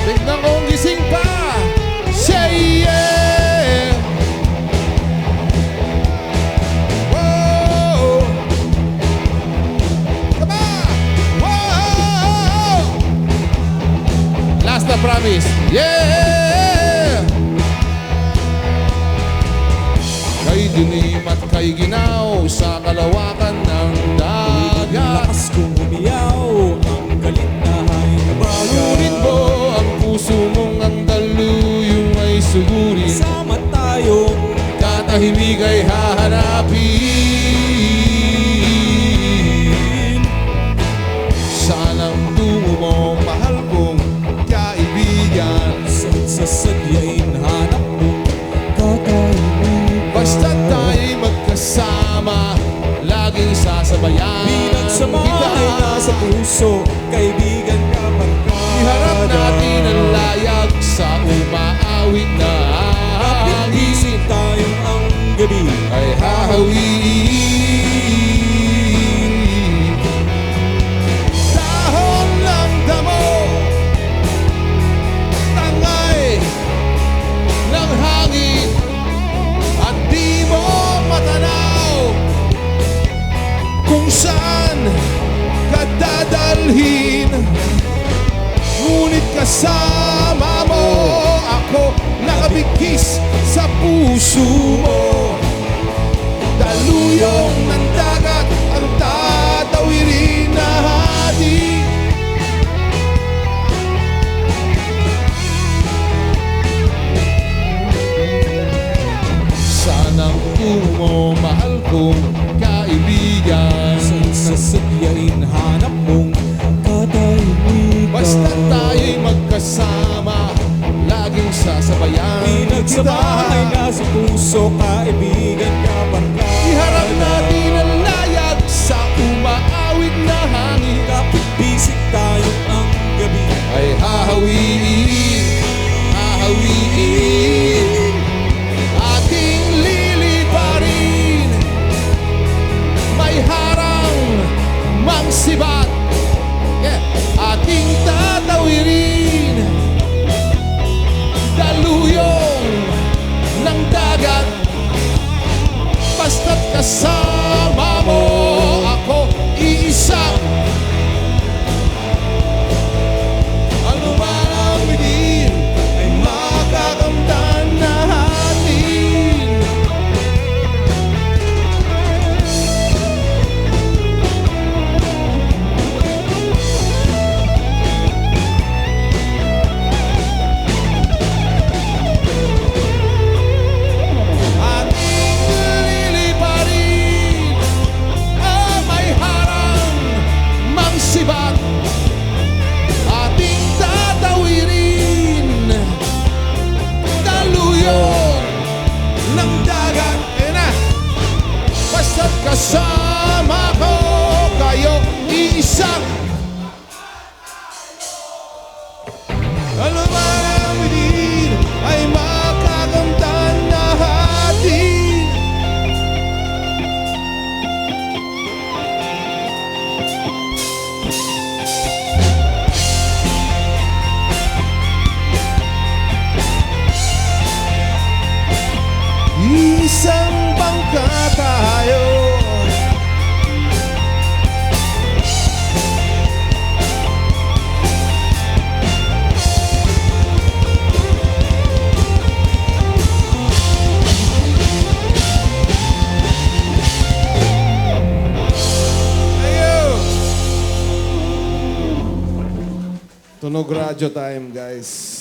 Tignan kong gising pa. Say yeah. Whoa. Come on. Whoa. Last na promise. Yeah. Kay dilim at kay ginaw sa kalawakan ng dagat. Lakas kong umiyaw, ang galit na ay Palurin nabaga. mo ang puso mong ang daluyong ay sugurin. Sama tayong Katahimik ay hahanapin. Sanang tungo mo, mahal kong kaibigan. sasadyain hanap mo katahimikan. Basta tayo'y magkasama, laging sasabayan Pinagsamahay na sa puso, kaibigan kapag Iharap natin ang layag sa umaawit na hangin. Kapigising tayong ang gabi Ay hahawin. Dahon ng damo, tangay ng hangin, at di mo matanaw kung saan ka dadalhin. Ngunit kasama mo ako, nakabigkis sa puso mo. Daluyong ng dagat ang tatawirin na hati. Sanang tungo, mahal kong kaibigan. sasadyain hanap mong katahimikan. Basta tayo'y magkasama, laging sasabayan Pinagsamahay na sa puso, kaibigan kapag Iharap natin ang layag sa umaawit na hangin. Kapigising tayong ang gabi Ay hahawin, hahawin. Ating liliparin, may harang mang sibat. Yeah. Ating tatawirin, daluyong ng dagat. Basta't kasama mo ako, iisa. Ano man ang bigin ay makakamtan natin. Ating liliparin, may harang mang sibat. Ating tatawirin, daluyong ng dagat. Ayan na. Basta't kasama ko, kayo iisa. Ano man ang bidin ay makakamtan natin. Isang bangka tayo, Tunog radyo time, guys.